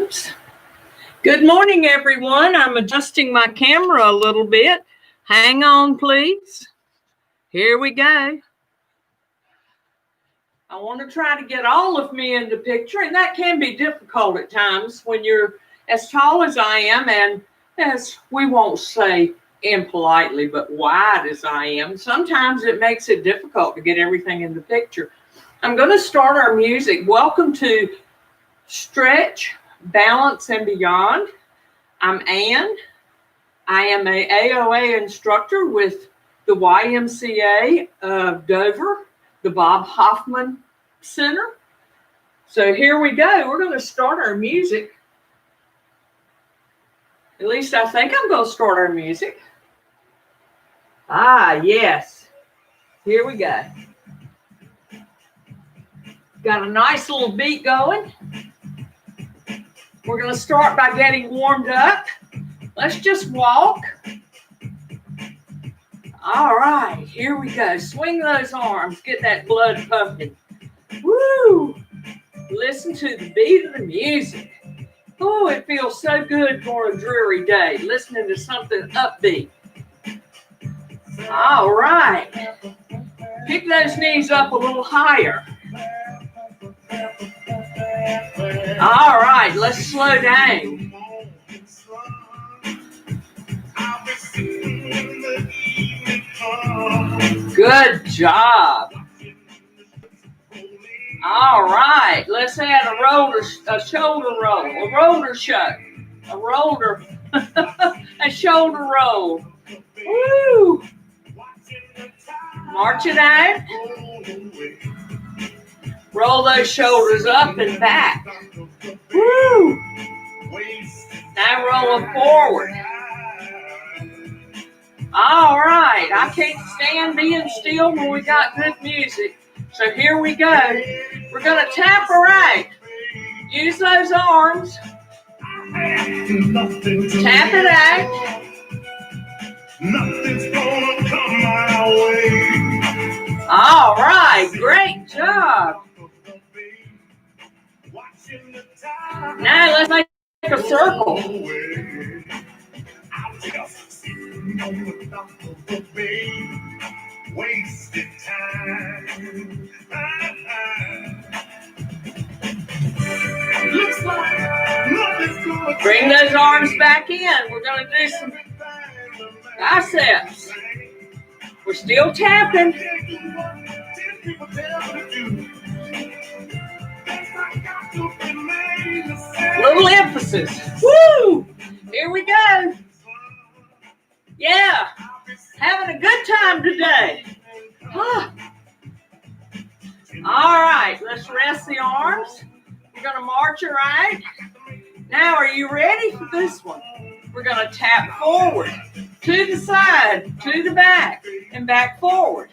Oops. Good morning, everyone. I'm adjusting my camera a little bit. Hang on, please. Here we go. I want to try to get all of me in the picture, and that can be difficult at times when you're as tall as I am, and as we won't say impolitely, but wide as I am. Sometimes it makes it difficult to get everything in the picture. I'm going to start our music. Welcome to Stretch, Balance, and Beyond. I'm Ann. I am a AOA instructor with the YMCA of Dover, the Bob Hoffman Center. So here we go. We're going to start our music. At least I think I'm going to start our music. Ah, yes. Here we go. Got a nice little beat going. We're going to start by getting warmed up. Let's just walk. All right, here we go. Swing those arms. Get that blood pumping. Woo! Listen to the beat of the music. Oh, it feels so good for a dreary day, listening to something upbeat. All right. Pick those knees up a little higher. All right, let's slow down. Good job. All right, let's add a shoulder roll, a roller show, a shoulder roll. Woo! March it out. Roll those shoulders up and back. Woo! Now roll them forward. All right, I can't stand being still when we got good music. So here we go. We're going to tap around. Use those arms. Tap it out. Nothing's gonna come my way. All right, great job. Now let's make a circle. Wasted time. Looks like nothing's gonna bring those arms back in. We're going to do some biceps. We're still tapping. Little emphasis. Woo! Here we go. Yeah. Having a good time today. Huh. All right, let's rest the arms. We're going to march around. Now, are you ready for this one? We're going to tap forward, to the side, to the back, and back forward.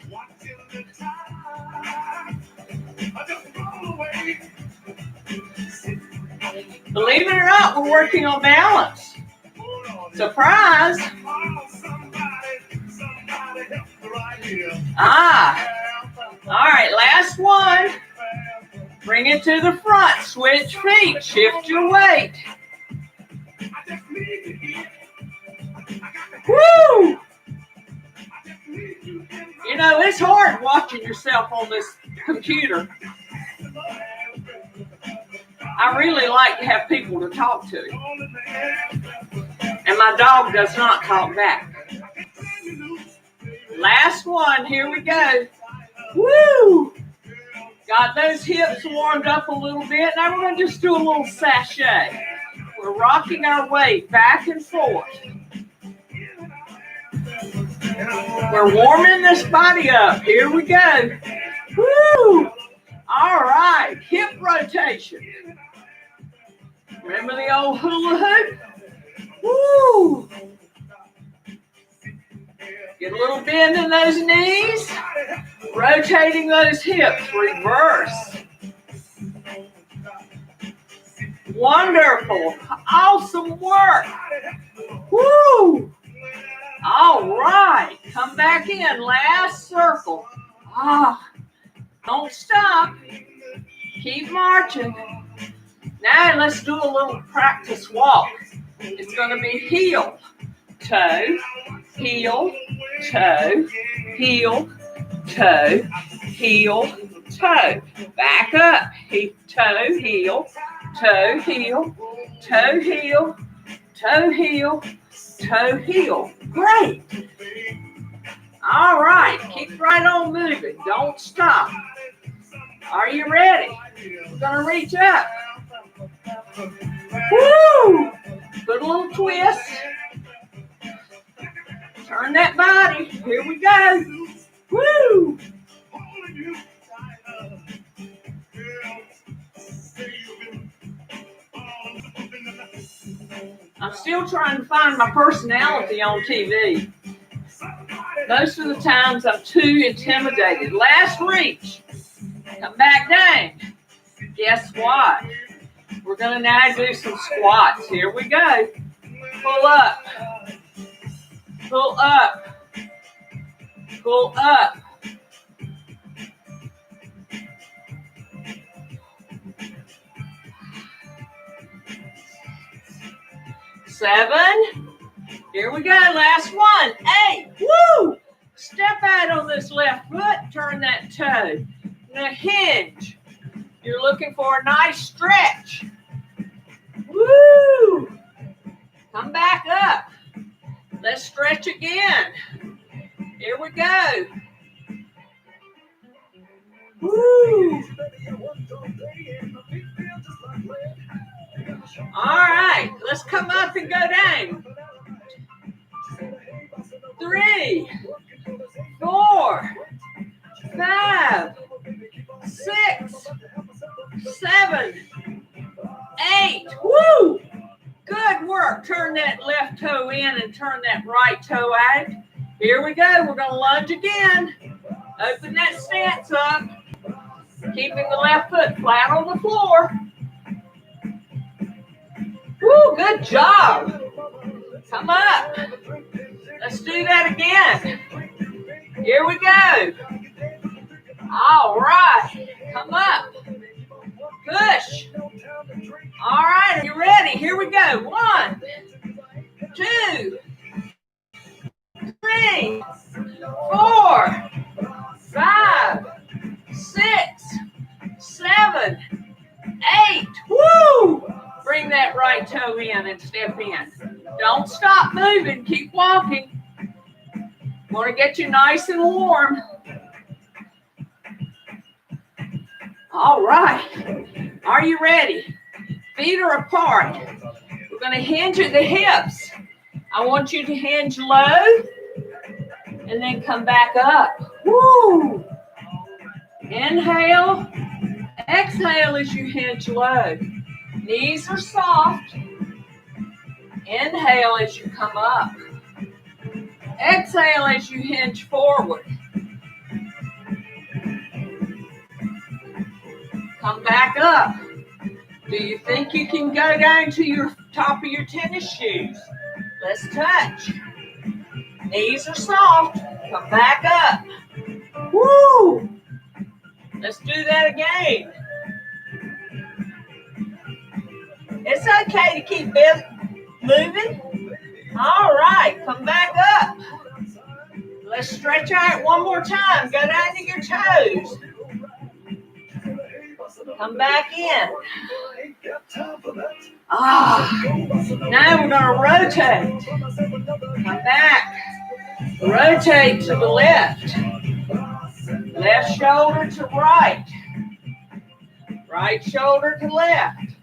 Believe it or not, we're working on balance. Surprise! All right, last one. Bring it to the front. Switch feet. Shift your weight. Woo! You know, it's hard watching yourself on this computer. I really like to have people to talk to. And my dog does not talk back. Last one. Here we go. Woo! Got those hips warmed up a little bit. Now we're going to just do a little sachet. We're rocking our weight back and forth. We're warming this body up. Here we go. Woo! All right. Hip rotation. Remember the old hula hoop? Woo! Get a little bend in those knees. Rotating those hips. Reverse. Wonderful. Awesome work. Woo! All right. Come back in. Last circle. Don't stop. Keep marching. Now let's do a little practice walk. It's going to be heel, toe, heel, toe, heel, toe, heel, toe. Back up, toe, heel, toe, heel, toe, heel, toe, heel, toe, heel. Great. All right, keep right on moving. Don't stop. Are you ready? We're going to reach up. Woo! Put a little twist. Turn that body. Here we go. Woo! I'm still trying to find my personality on TV. Most of the times I'm too intimidated. Last reach. Come back down. Guess what? We're going to now do some squats. Here we go. Pull up. Pull up. Pull up. Seven. Here we go. Last one. 8. Woo! Step out on this left foot. Turn that toe. Now hinge. You're looking for a nice stretch. Woo! Come back up. Let's stretch again. Here we go. Woo! All right, let's come up and go down. 3, 4, 5, 6, 7, 8. Woo! Good work. Turn that left toe in and turn that right toe out. Here we go. We're going to lunge again. Open that stance up. Keeping the left foot flat on the floor. Woo, good job. Come up. Let's do that again. Here we go. All right. Come up. Push. All right, are you ready? Here we go. 1, 2, 3, 4, 5, 6, 7, 8. Woo! Bring that right toe in and step in. Don't stop moving. Keep walking. Want to get you nice and warm. All right. Are you ready? Feet are apart. We're going to hinge at the hips. I want you to hinge low and then come back up. Woo! Inhale. Exhale as you hinge low. Knees are soft. Inhale as you come up. Exhale as you hinge forward. Come back up. Do you think you can go down to your top of your tennis shoes? Let's touch. Knees are soft. Come back up. Woo! Let's do that again. It's okay to keep moving. All right, come back up. Let's stretch out one more time. Go down to your toes. Come back in. Now we're going to rotate. Come back. Rotate to the left. Left shoulder to right. Right shoulder to left.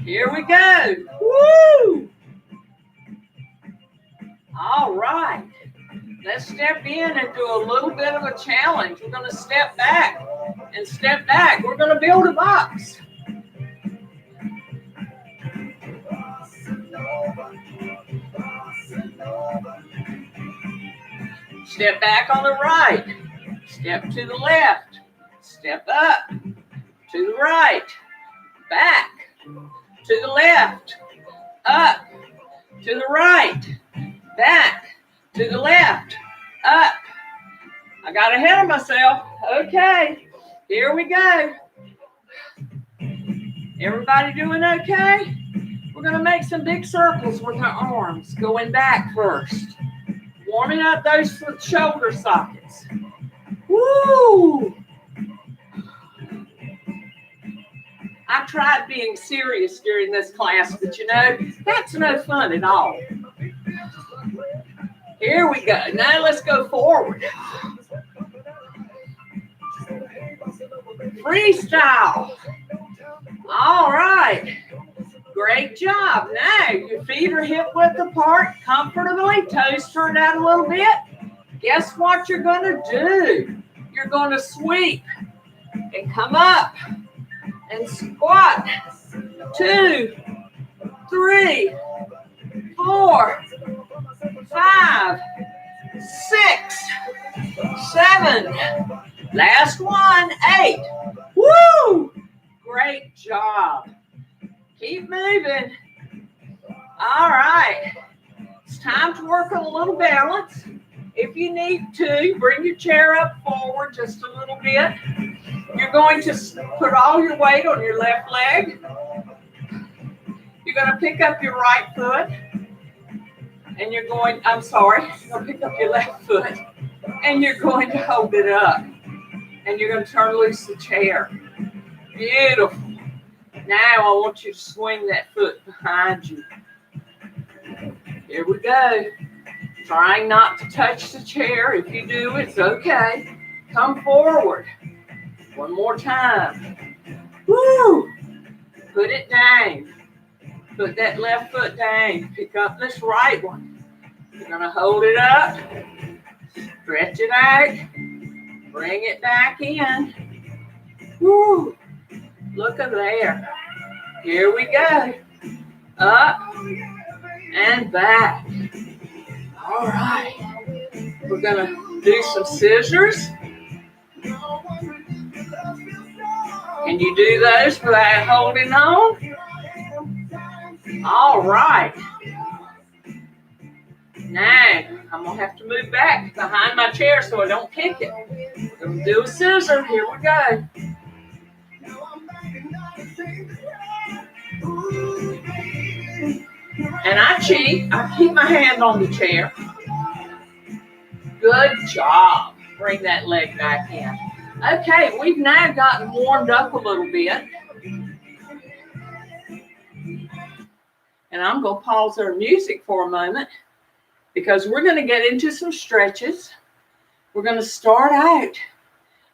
Here we go. Woo! All right. Let's step in and do a little bit of a challenge. We're going to step back and step back. We're going to build a box. Step back on the right. Step to the left. Step up. To the right. Back. To the left. Up. To the right. Back. To the left. Up. I got ahead of myself. Okay. Here we go. Everybody doing okay? We're going to make some big circles with our arms, going back first. Warming up those shoulder sockets. Woo! I tried being serious during this class, but you know, that's no fun at all. Here we go. Now let's go forward. Freestyle. All right. Great job. Now your feet are hip width apart comfortably. Toes turned out a little bit. Guess what you're going to do? You're going to sweep and come up and squat. 2, 3, 4, 5, 6, 7. Last one, 8. Woo! Great job. Keep moving. All right. It's time to work on a little balance. If you need to, bring your chair up forward just a little bit. You're going to put all your weight on your left leg. You're going to pick up your right foot. And you're going, you're going to pick up your left foot. And you're going to hold it up. And you're going to turn loose the chair. Beautiful. Now I want you to swing that foot behind you. Here we go. Trying not to touch the chair. If you do, it's okay. Come forward. One more time. Woo! Put it down. Put that left foot down. Pick up this right one. You're going to hold it up. Stretch it out. Bring it back in. Woo! Look at there. Here we go. Up and back. All right. We're going to do some scissors. Can you do those without holding on? All right. Now, I'm going to have to move back behind my chair so I don't kick it. We're going to do a scissor. Here we go. And I cheat. I keep my hand on the chair. Good job. Bring that leg back in. Okay, we've now gotten warmed up a little bit. And I'm going to pause our music for a moment because we're going to get into some stretches. We're going to start out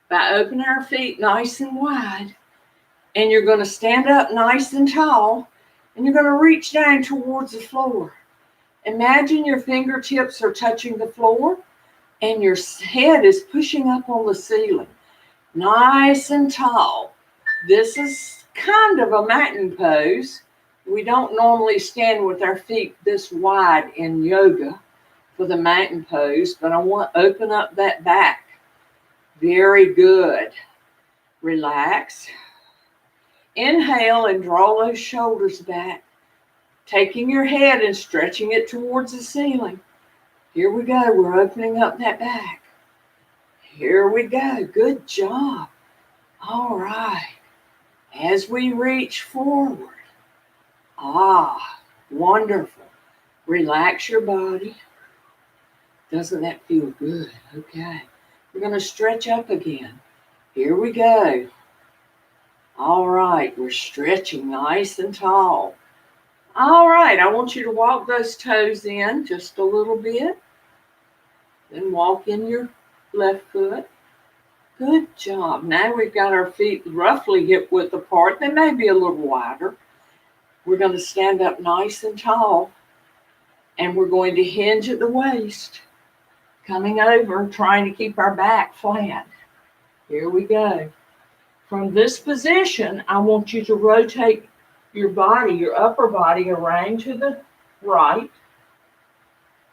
by opening our feet nice and wide. And you're going to stand up nice and tall. And you're going to reach down towards the floor. Imagine your fingertips are touching the floor and your head is pushing up on the ceiling. Nice and tall. This is kind of a mountain pose. We don't normally stand with our feet this wide in yoga for the mountain pose, but I want to open up that back. Very good. Relax. Inhale and draw those shoulders back, taking your head and stretching it towards the ceiling. Here we go. We're opening up that back. Here we go. Good job. All right. As we reach forward. Wonderful. Relax your body. Doesn't that feel good? Okay. We're going to stretch up again. Here we go. All right, we're stretching nice and tall. All right, I want you to walk those toes in just a little bit. Then walk in your left foot. Good job. Now we've got our feet roughly hip width apart. They may be a little wider. We're going to stand up nice and tall. And we're going to hinge at the waist. Coming over, trying to keep our back flat. Here we go. From this position, I want you to rotate your body, your upper body, around to the right.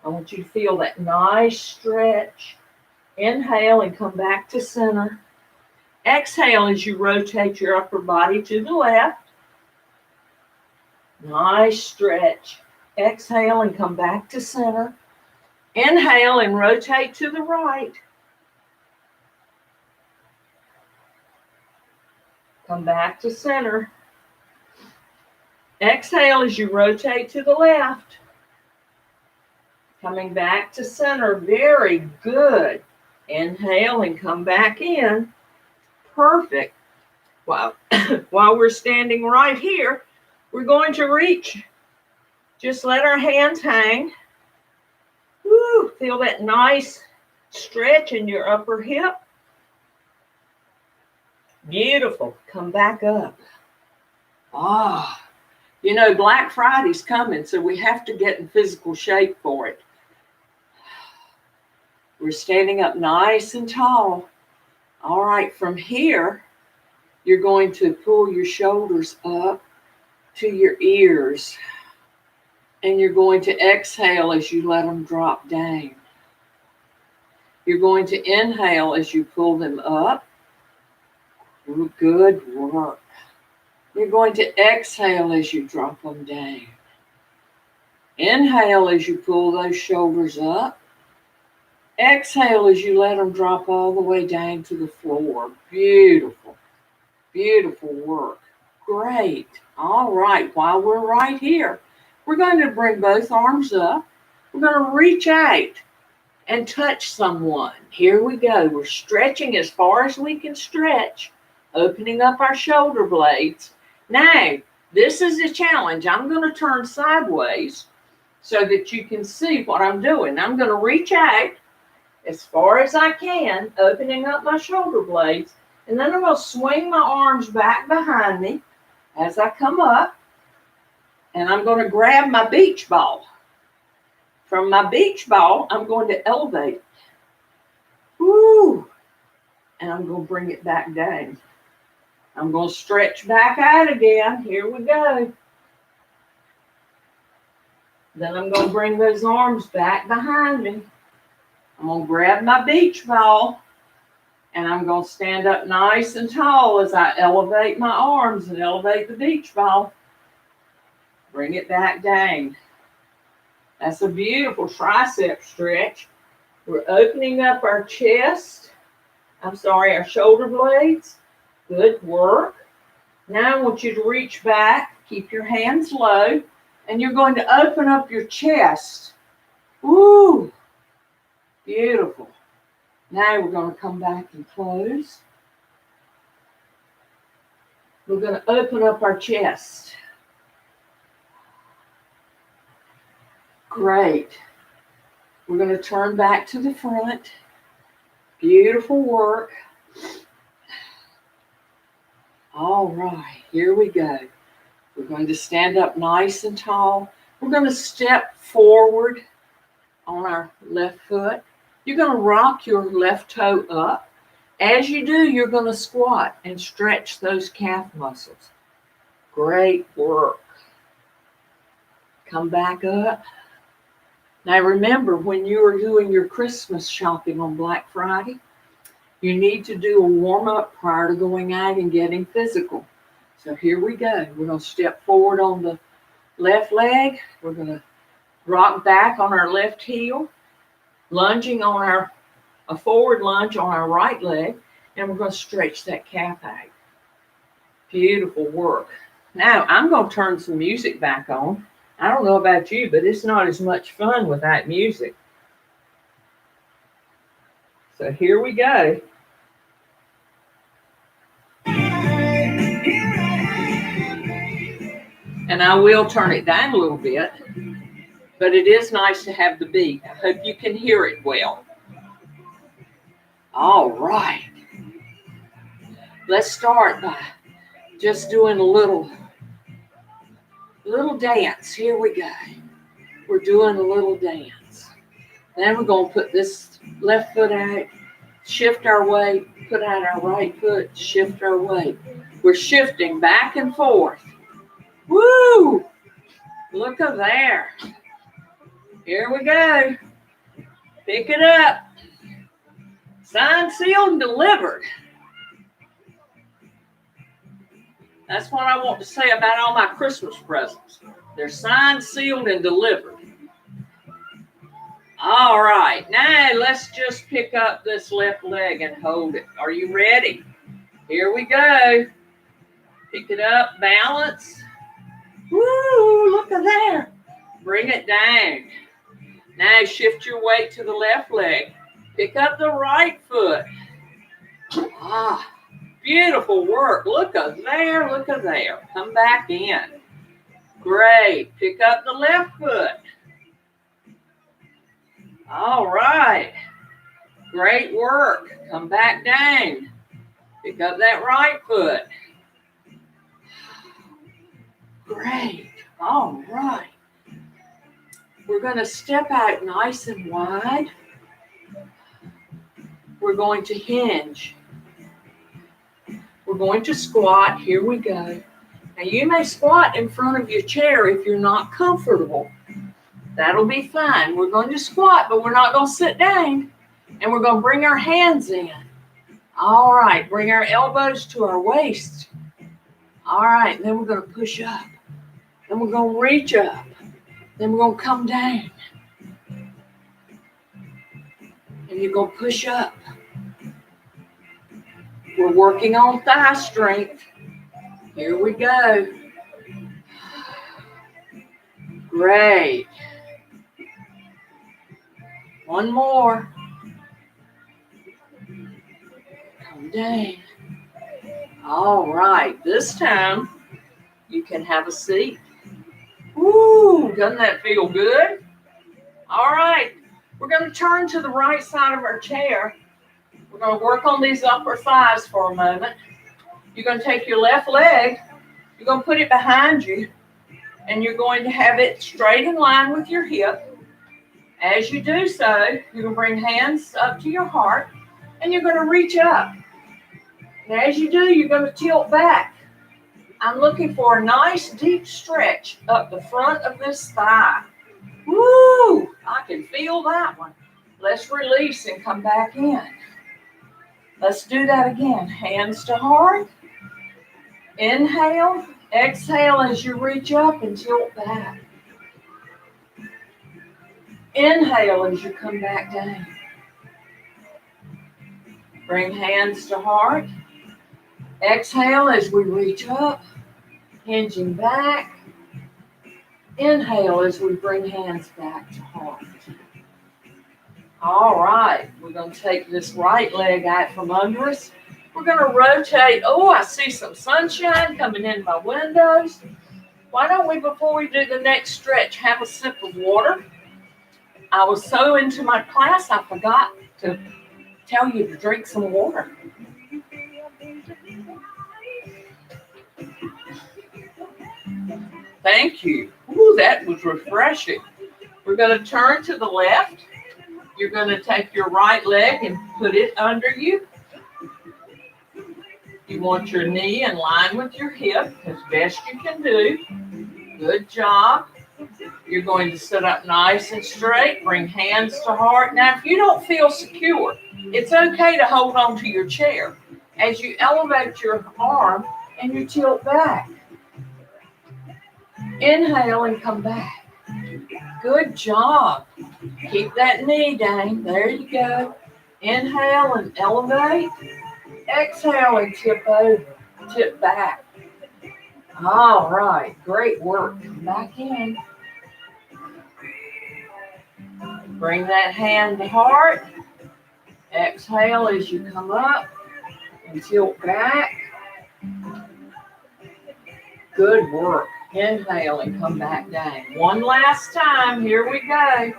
I want you to feel that nice stretch. Inhale and come back to center. Exhale as you rotate your upper body to the left. Nice stretch. Exhale and come back to center. Inhale and rotate to the right. Come back to center. Exhale as you rotate to the left. Coming back to center. Very good. Inhale and come back in. Perfect. While we're standing right here, we're going to reach. Just let our hands hang. Woo, feel that nice stretch in your upper hip. Beautiful. Come back up. Ah, you know, Black Friday's coming, so we have to get in physical shape for it. We're standing up nice and tall. All right, from here, you're going to pull your shoulders up to your ears. And you're going to exhale as you let them drop down. You're going to inhale as you pull them up. Good work. You're going to exhale as you drop them down. Inhale as you pull those shoulders up. Exhale as you let them drop all the way down to the floor. Beautiful. Beautiful work. Great. All right, while we're right here, we're going to bring both arms up. We're going to reach out and touch someone. Here we go. We're stretching as far as we can stretch, opening up our shoulder blades. Now, this is a challenge. I'm going to turn sideways so that you can see what I'm doing. I'm going to reach out as far as I can, opening up my shoulder blades, and then I'm going to swing my arms back behind me as I come up. And I'm going to grab my beach ball. From my beach ball, I'm going to elevate. Woo! And I'm going to bring it back down. I'm going to stretch back out again. Here we go. Then I'm going to bring those arms back behind me. I'm going to grab my beach ball. And I'm going to stand up nice and tall as I elevate my arms and elevate the beach ball. Bring it back down. That's a beautiful tricep stretch. We're opening up our chest. Our shoulder blades. Good work. Now I want you to reach back. Keep your hands low. And you're going to open up your chest. Woo! Beautiful. Now we're going to come back and close. We're going to open up our chest. Great. We're going to turn back to the front. Beautiful work. All right, here we go. We're going to stand up nice and tall. We're going to step forward on our left foot. You're going to rock your left toe up. As you do, you're going to squat and stretch those calf muscles. Great work. Come back up. Now remember, when you are doing your Christmas shopping on Black Friday, you need to do a warm-up prior to going out and getting physical. So here we go. We're going to step forward on the left leg. We're going to rock back on our left heel, lunging on a forward lunge on our right leg, and we're going to stretch that calf out. Beautiful work. Now, I'm going to turn some music back on. I don't know about you, but it's not as much fun without music. So here we go. And I will turn it down a little bit, but it is nice to have the beat. I hope you can hear it well. All right. Let's start by just doing a little dance. Here we go. We're doing a little dance. Then we're going to put this left foot out, shift our weight, put out our right foot, shift our weight. We're shifting back and forth. Woo! Look at there. Here we go. Pick it up. Signed, sealed, and delivered. That's what I want to say about all my Christmas presents. They're signed, sealed, and delivered. All right, now let's just pick up this left leg and hold it. Are you ready? Here we go. Pick it up, balance. Woo, look at there. Bring it down. Now shift your weight to the left leg. Pick up the right foot. Ah, beautiful work. Look at there, look at there. Come back in. Great. Pick up the left foot. All right. Great work. Come back down. Pick up that right foot. Great. All right. We're going to step out nice and wide. We're going to hinge. We're going to squat. Here we go. Now you may squat in front of your chair if you're not comfortable. That'll be fine. We're going to squat, but we're not going to sit down. And we're going to bring our hands in. All right. Bring our elbows to our waist. All right. Then we're going to push up. Then we're going to reach up. Then we're going to come down. And you're going to push up. We're working on thigh strength. Here we go. Great. One more. Come down. All right. This time, you can have a seat. Woo, doesn't that feel good? All right. We're going to turn to the right side of our chair. We're going to work on these upper thighs for a moment. You're going to take your left leg. You're going to put it behind you. And you're going to have it straight in line with your hip. As you do so, you're going to bring hands up to your heart. And you're going to reach up. And as you do, you're going to tilt back. I'm looking for a nice deep stretch up the front of this thigh. Woo! I can feel that one. Let's release and come back in. Let's do that again. Hands to heart. Inhale. Exhale as you reach up and tilt back. Inhale as you come back down. Bring hands to heart. Exhale as we reach up. Hinging back. Inhale as we bring hands back to heart. All right, we're going to take this right leg out from under us. We're going to rotate. Oh, I see some sunshine coming in my windows. Why don't we, before we do the next stretch, have a sip of water? I was so into my class, I forgot to tell you to drink some water. Thank you. Ooh, that was refreshing. We're going to turn to the left. You're going to take your right leg and put it under you. You want your knee in line with your hip as best you can do. Good job. You're going to sit up nice and straight. Bring hands to heart. Now, if you don't feel secure, it's okay to hold on to your chair as you elevate your arm and you tilt back. Inhale and come back. Good job. Keep that knee down. There you go. Inhale and elevate. Exhale and tip over. Tip back. All right. Great work. Come back in. Bring that hand to heart. Exhale as you come up and tilt back. Good work. Inhale and come back down. One last time. Here we go.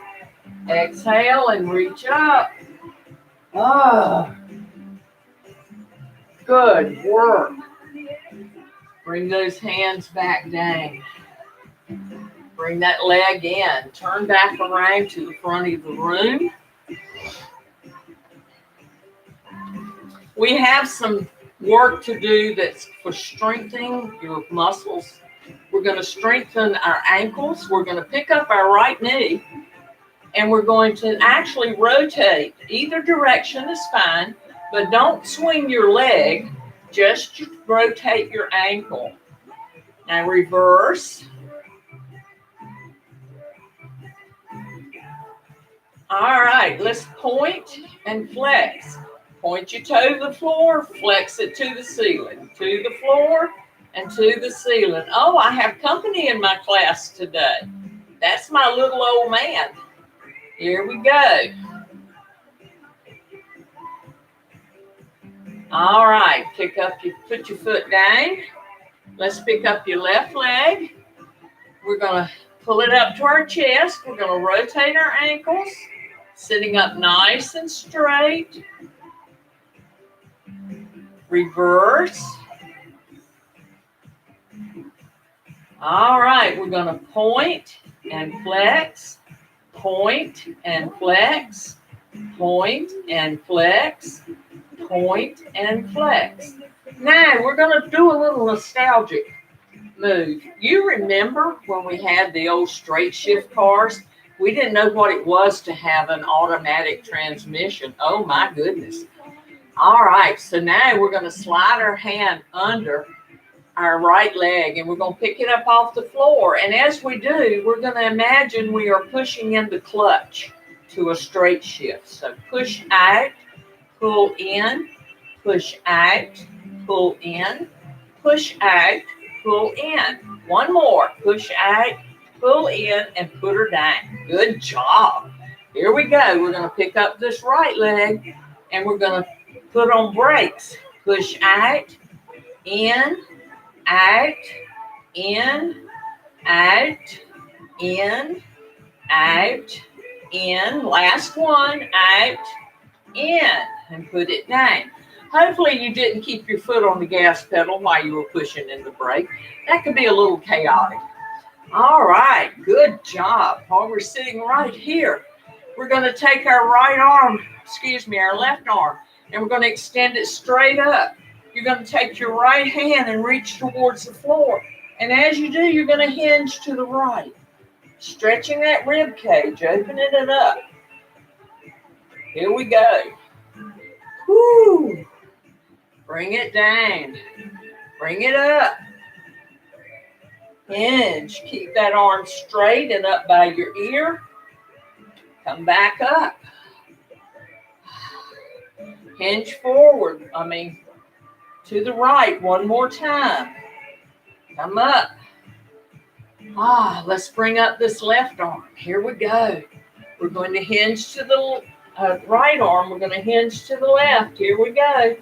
Exhale and reach up. Oh, good work. Bring those hands back down. Bring that leg in. Turn back around to the front of the room. We have some work to do that's for strengthening your muscles. We're going to strengthen our ankles. We're going to pick up our right knee. And we're going to actually rotate. Either direction is fine, but don't swing your leg. Just rotate your ankle. Now reverse. All right, let's point and flex. Point your toe to the floor, flex it to the ceiling. To the floor, and to the ceiling. Oh, I have company in my class today. That's my little old man. Here we go. All right, put your foot down. Let's pick up your left leg. We're going to pull it up to our chest. We're going to rotate our ankles, sitting up nice and straight. Reverse. All right, we're going to point and flex, point and flex, point and flex, point and flex. Now we're going to do a little nostalgic move. You remember when we had the old straight shift cars? We didn't know what it was to have an automatic transmission. Oh my goodness. All right, so now we're going to slide our hand under our right leg and we're going to pick it up off the floor. And as we do, we're going to imagine we are pushing in the clutch to a straight shift. So push out, pull in, push out, pull in, push out, pull in. One more, push out, pull in, and put her down. Good job. Here we go. We're going to pick up this right leg and we're going to put on brakes. Push out, in, out, in, out, in, out, in. Last one, out, in, and put it down. Hopefully you didn't keep your foot on the gas pedal while you were pushing in the brake. That could be a little chaotic. All right, good job. While we're sitting right here, we're going to take our our left arm, and we're going to extend it straight up. You're going to take your right hand and reach towards the floor. And as you do, you're going to hinge to the right, stretching that rib cage, opening it up. Here we go. Woo! Bring it down. Bring it up. Hinge. Keep that arm straight and up by your ear. Come back up. Hinge forward. To the right one more time. Come up. Let's bring up this left arm. Here we go. We're going to hinge to the right arm. We're going to hinge to the left. Here we go.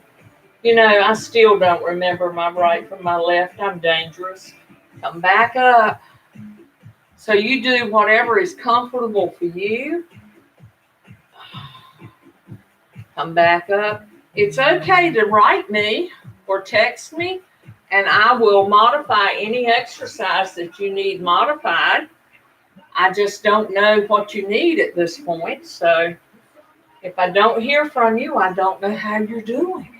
You know, I still don't remember my right from my left. I'm dangerous. Come back up. So you do whatever is comfortable for you. Come back up. It's okay to write me or text me, and I will modify any exercise that you need modified. I just don't know what you need at this point. So if I don't hear from you, I don't know how you're doing.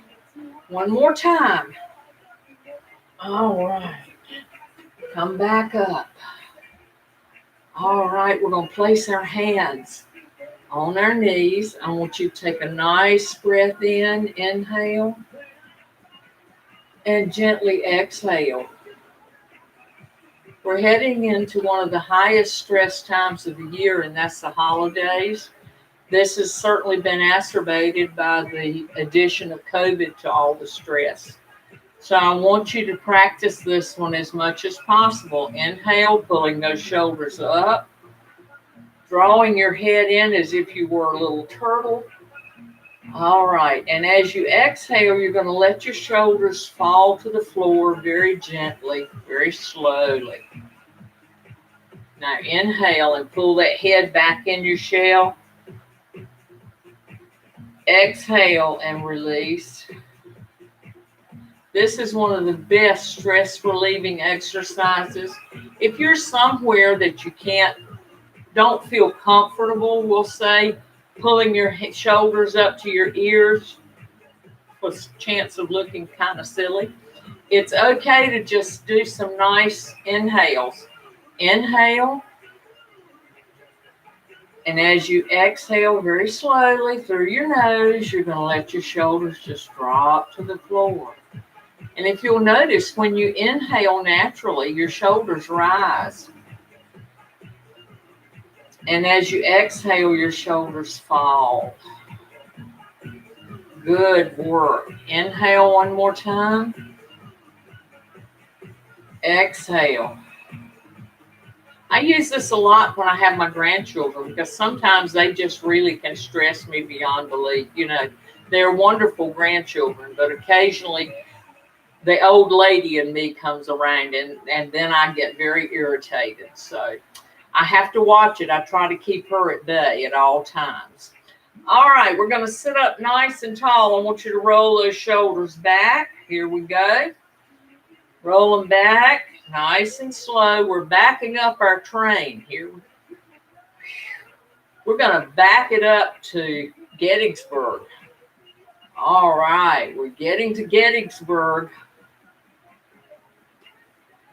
One more time. All right. Come back up. All right, we're going to place our hands on our knees. I want you to take a nice breath in, inhale, and gently exhale. We're heading into one of the highest stress times of the year, and that's the holidays. This has certainly been exacerbated by the addition of COVID to all the stress. So I want you to practice this one as much as possible. Inhale, pulling those shoulders up, drawing your head in as if you were a little turtle. All right, and as you exhale, you're going to let your shoulders fall to the floor very gently, very slowly. Now inhale and pull that head back in your shell. Exhale and release. This is one of the best stress relieving exercises. If you're somewhere that you don't feel comfortable, we'll say, pulling your shoulders up to your ears with a chance of looking kind of silly, it's okay to just do some nice inhales. Inhale. And as you exhale very slowly through your nose, you're going to let your shoulders just drop to the floor. And if you'll notice, when you inhale naturally, your shoulders rise. And as you exhale, your shoulders fall. Good work. Inhale one more time. Exhale. I use this a lot when I have my grandchildren because sometimes they just really can stress me beyond belief. You know, they're wonderful grandchildren, but occasionally the old lady in me comes around and then I get very irritated. So I have to watch it. I try to keep her at bay at all times. All right, we're going to sit up nice and tall. I want you to roll those shoulders back. Here we go. Roll them back, nice and slow. We're backing up our train here. We're going to back it up to Gettysburg. All right, we're getting to Gettysburg.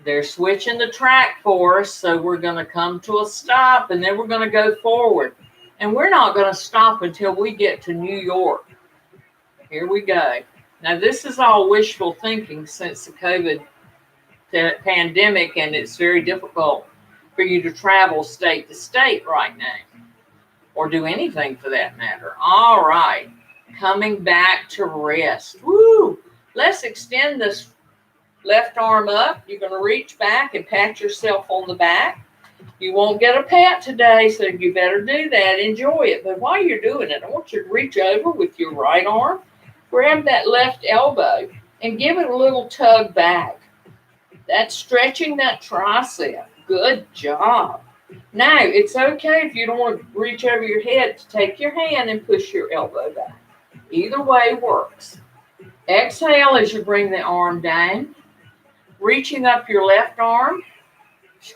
They're switching the track for us, so we're going to come to a stop, and then we're going to go forward. And we're not going to stop until we get to New York. Here we go. Now, this is all wishful thinking since the COVID pandemic, and it's very difficult for you to travel state to state right now, or do anything for that matter. All right, coming back to rest. Woo! Let's extend this left arm up. You're going to reach back and pat yourself on the back. You won't get a pat today, so you better do that. Enjoy it. But while you're doing it, I want you to reach over with your right arm, grab that left elbow, and give it a little tug back. That's stretching that tricep. Good job. Now, it's okay if you don't want to reach over your head to take your hand and push your elbow back. Either way works. Exhale as you bring the arm down. Reaching up your left arm,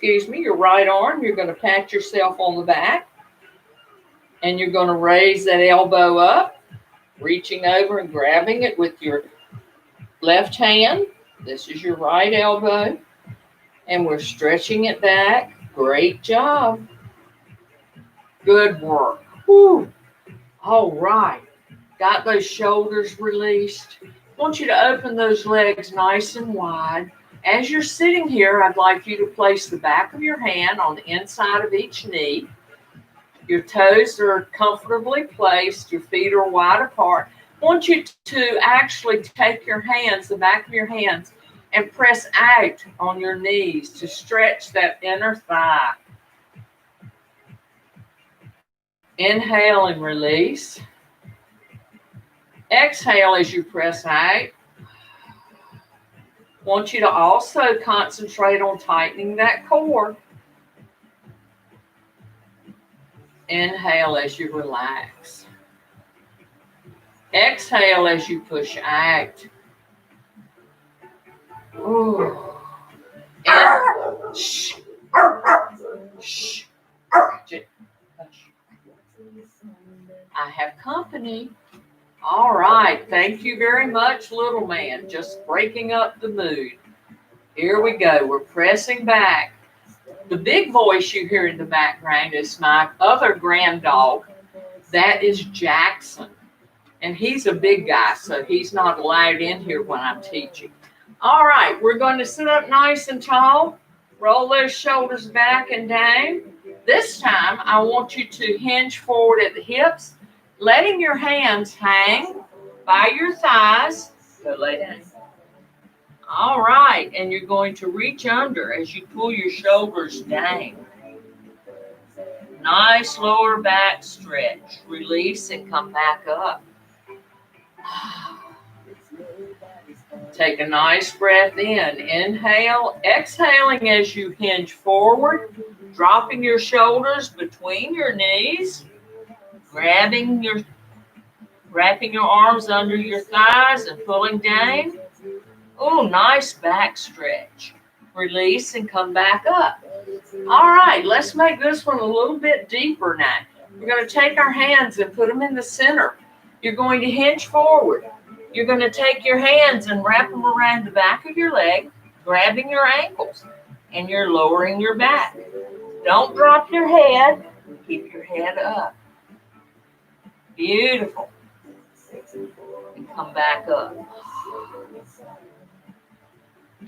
your right arm, you're going to pat yourself on the back. And you're going to raise that elbow up, reaching over and grabbing it with your left hand. This is your right elbow. And we're stretching it back. Great job. Good work. Whew. All right. Got those shoulders released. I want you to open those legs nice and wide. As you're sitting here, I'd like you to place the back of your hand on the inside of each knee. Your toes are comfortably placed. Your feet are wide apart. I want you to actually take your hands, the back of your hands, and press out on your knees to stretch that inner thigh. Inhale and release. Exhale as you press out. I want you to also concentrate on tightening that core. Inhale as you relax. Exhale as you push out. Ooh. And shh. Shh. I have company. All right. Thank you very much, little man. Just breaking up the mood. Here we go. We're pressing back. The big voice you hear in the background is my other grand dog. That is Jackson. And he's a big guy, so he's not allowed in here when I'm teaching. All right. We're going to sit up nice and tall. Roll those shoulders back and down. This time, I want you to hinge forward at the hips, letting your hands hang by your thighs. So lay down. All right, and you're going to reach under as you pull your shoulders down. Nice lower back stretch. Release and come back up. Take a nice breath in. Inhale, exhaling as you hinge forward, dropping your shoulders between your knees. Wrapping your arms under your thighs and pulling down. Oh, nice back stretch. Release and come back up. All right, let's make this one a little bit deeper now. We're going to take our hands and put them in the center. You're going to hinge forward. You're going to take your hands and wrap them around the back of your leg, grabbing your ankles, and you're lowering your back. Don't drop your head. Keep your head up. Beautiful. And come back up.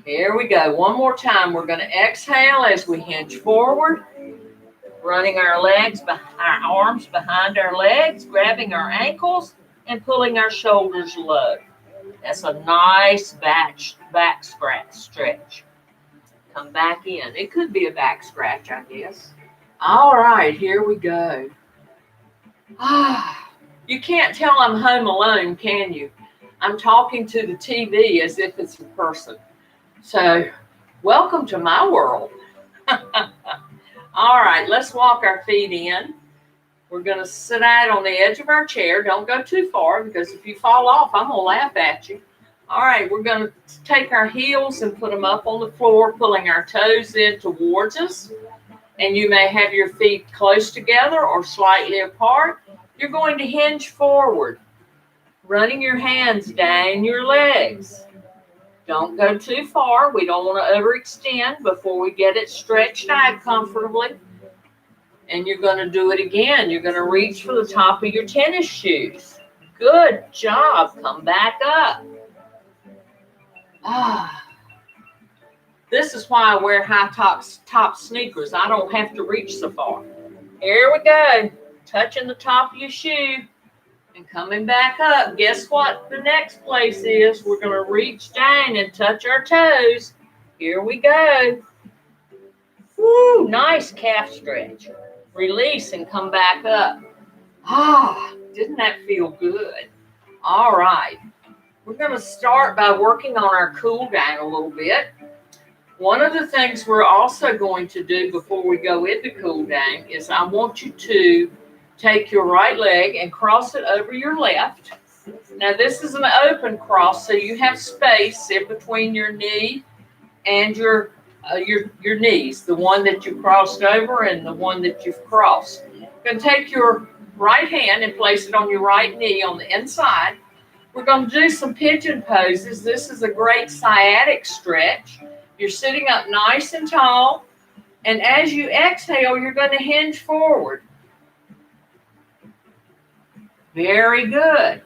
Here we go. One more time. We're going to exhale as we hinge forward, running our arms behind our legs, grabbing our ankles, and pulling our shoulders low. That's a nice back stretch. come back in. It could be a back scratch, I guess. All right, here we go. You can't tell I'm home alone, can you? I'm talking to the TV as if it's a person. So, welcome to my world. All right, let's walk our feet in. We're going to sit out on the edge of our chair. Don't go too far, because if you fall off, I'm going to laugh at you. All right, we're going to take our heels and put them up on the floor, pulling our toes in towards us. And you may have your feet close together or slightly apart. You're going to hinge forward, running your hands down your legs. Don't go too far. We don't want to overextend before we get it stretched out comfortably. And you're going to do it again. You're going to reach for the top of your tennis shoes. Good job. Come back up. This is why I wear high top sneakers. I don't have to reach so far. Here we go. Touching the top of your shoe and coming back up. Guess what the next place is? We're going to reach down and touch our toes. Here we go. Woo, nice calf stretch. Release and come back up. Didn't that feel good? All right. We're going to start by working on our cool down a little bit. One of the things we're also going to do before we go into cool down is I want you to take your right leg and cross it over your left. Now this is an open cross, so you have space in between your knee and your knees, the one that you crossed over and the one that you've crossed. You're going to take your right hand and place it on your right knee on the inside. We're going to do some pigeon poses. This is a great sciatic stretch. You're sitting up nice and tall, and as you exhale, you're going to hinge forward. Very good.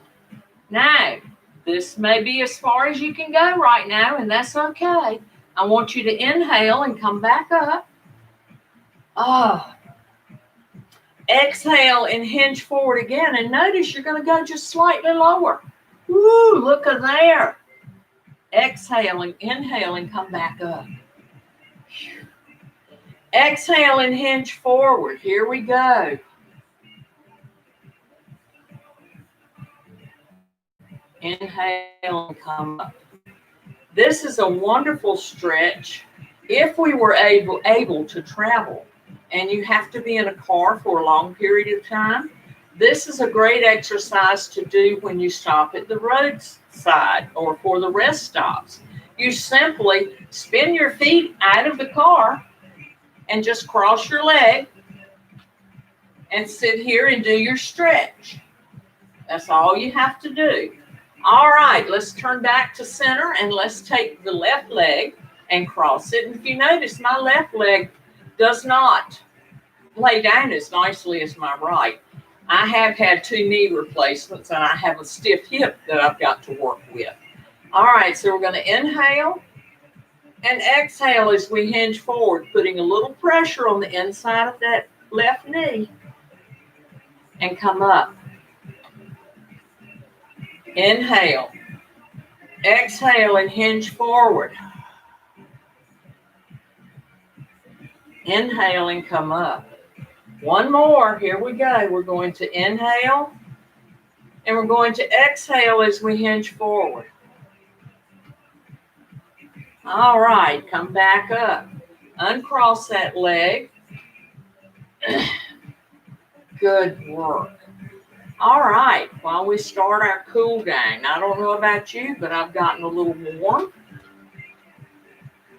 Now, this may be as far as you can go right now, and that's okay. I want you to inhale and come back up. Exhale and hinge forward again, and notice you're going to go just slightly lower. Woo, look at there. Exhale and inhale and come back up. Exhale and hinge forward. Here we go. Inhale and come up. This is a wonderful stretch if we were able to travel and you have to be in a car for a long period of time. This is a great exercise to do when you stop at the roadside or for the rest stops. You simply spin your feet out of the car and just cross your leg and sit here and do your stretch. That's all you have to do. All right, let's turn back to center and let's take the left leg and cross it. And if you notice, my left leg does not lay down as nicely as my right. I have had 2 knee replacements and I have a stiff hip that I've got to work with. All right, so we're going to inhale and exhale as we hinge forward, putting a little pressure on the inside of that left knee and come up. Inhale, exhale and hinge forward. Inhale and come up. One more, here we go. We're going to inhale and we're going to exhale as we hinge forward. All right, come back up. Uncross that leg. Good work. All right, while we start our cool down, I don't know about you, but I've gotten a little warm.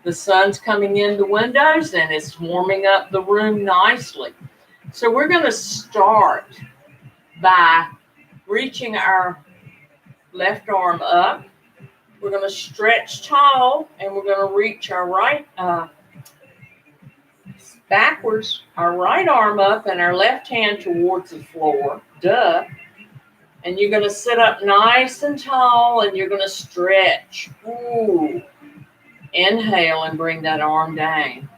The sun's coming in the windows and it's warming up the room nicely. So we're going to start by reaching our left arm up. We're going to stretch tall and we're going to reach our right backwards, our right arm up and our left hand towards the floor. Duh. And you're going to sit up nice and tall and you're going to stretch. Ooh. Inhale and bring that arm down.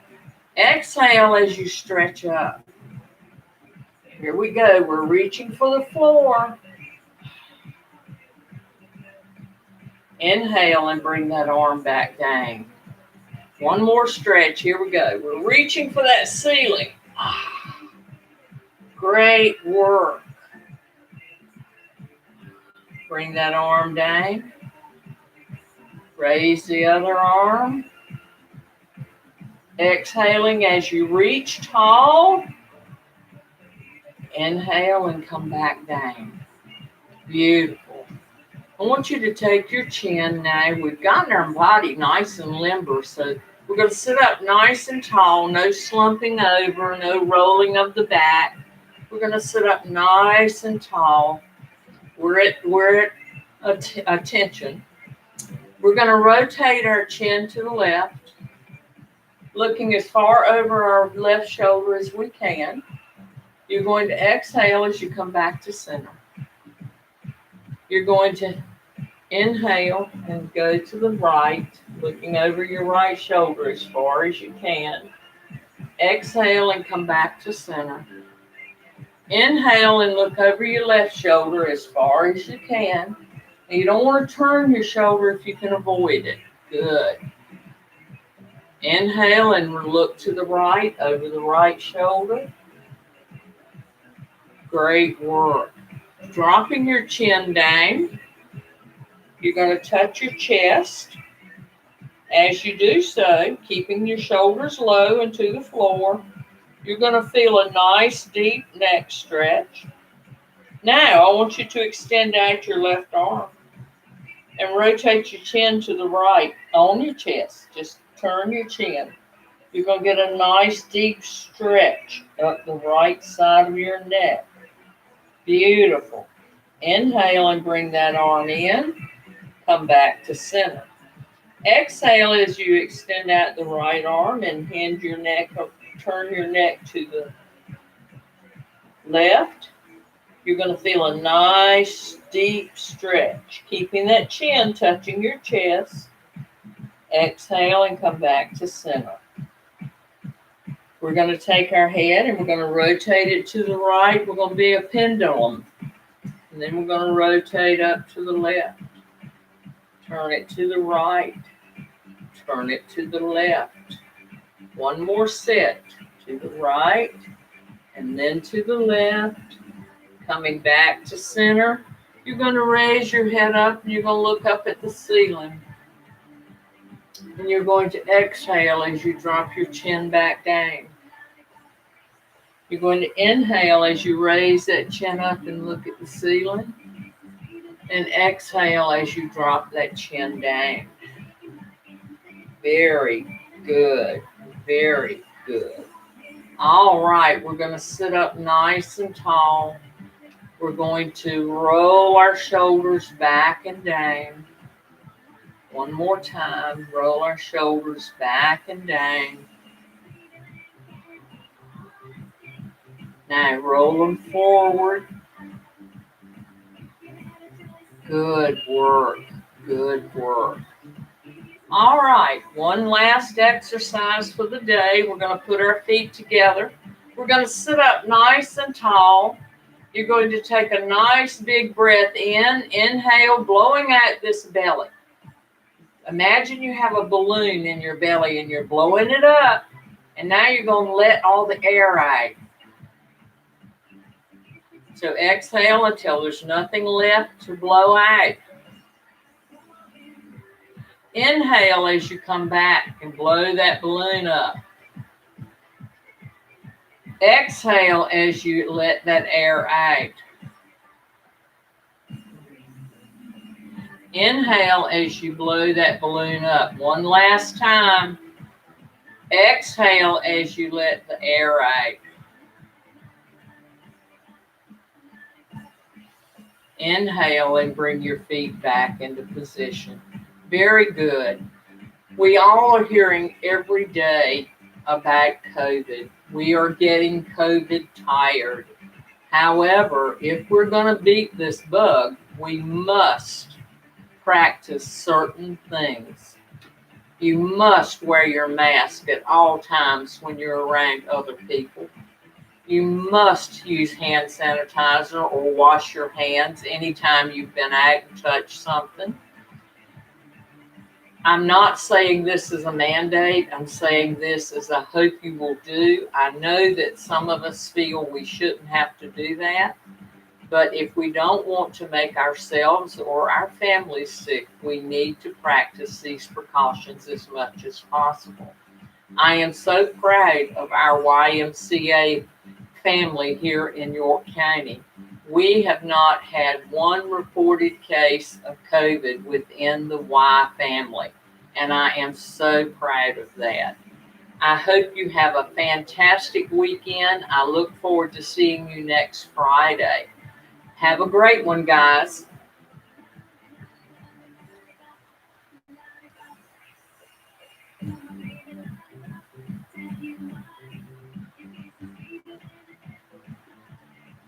Exhale as you stretch up. Here we go. We're reaching for the floor. Inhale and bring that arm back down. One more stretch. Here we go. We're reaching for that ceiling. Great work. Bring that arm down. Raise the other arm. Exhaling as you reach tall. Inhale and come back down. Beautiful. I want you to take your chin now. We've gotten our body nice and limber, so we're going to sit up nice and tall. No slumping over, no rolling of the back. We're going to sit up nice and tall. We're at attention. We're going to rotate our chin to the left, looking as far over our left shoulder as we can. You're going to exhale as you come back to center. You're going to inhale and go to the right, looking over your right shoulder as far as you can. Exhale and come back to center. Inhale and look over your left shoulder as far as you can. And you don't want to turn your shoulder if you can avoid it. Good. Inhale and look to the right, over the right shoulder. Great work. Dropping your chin down. You're going to touch your chest. As you do so, keeping your shoulders low and to the floor, you're going to feel a nice deep neck stretch. Now, I want you to extend out your left arm and rotate your chin to the right on your chest. Just turn your chin. You're going to get a nice deep stretch up the right side of your neck. Beautiful. Inhale and bring that arm in. Come back to center. Exhale as you extend out the right arm and hand your neck up, turn your neck to the left. You're going to feel a nice deep stretch, keeping that chin touching your chest. Exhale and come back to center. We're going to take our head and we're going to rotate it to the right. We're going to be a pendulum. And then we're going to rotate up to the left. Turn it to the right. Turn it to the left. One more set. To the right. And then to the left. Coming back to center. You're going to raise your head up and you're going to look up at the ceiling. And you're going to exhale as you drop your chin back down. You're going to inhale as you raise that chin up and look at the ceiling. And exhale as you drop that chin down. Very good. Very good. All right, we're going to sit up nice and tall. We're going to roll our shoulders back and down. One more time. Roll our shoulders back and down. Now roll them forward. Good work. Good work. All right, one last exercise for the day. We're going to put our feet together. We're going to sit up nice and tall. You're going to take a nice big breath in. Inhale, blowing out this belly. Imagine you have a balloon in your belly and you're blowing it up. And now you're going to let all the air out. So exhale until there's nothing left to blow out. Inhale as you come back and blow that balloon up. Exhale as you let that air out. Inhale as you blow that balloon up. One last time. Exhale as you let the air out. Inhale and bring your feet back into position. Very good. We all are hearing every day about COVID. We are getting COVID tired. However, if we're going to beat this bug, we must practice certain things. You must wear your mask at all times when you're around other people. You must use hand sanitizer or wash your hands anytime you've been out and touched something. I'm not saying this is a mandate. I'm saying this as I hope you will do. I know that some of us feel we shouldn't have to do that. But if we don't want to make ourselves or our families sick, we need to practice these precautions as much as possible. I am so proud of our YMCA family here in York County. We have not had one reported case of COVID within the Y family, and I am so proud of that. I hope you have a fantastic weekend. I look forward to seeing you next Friday. Have a great one, guys.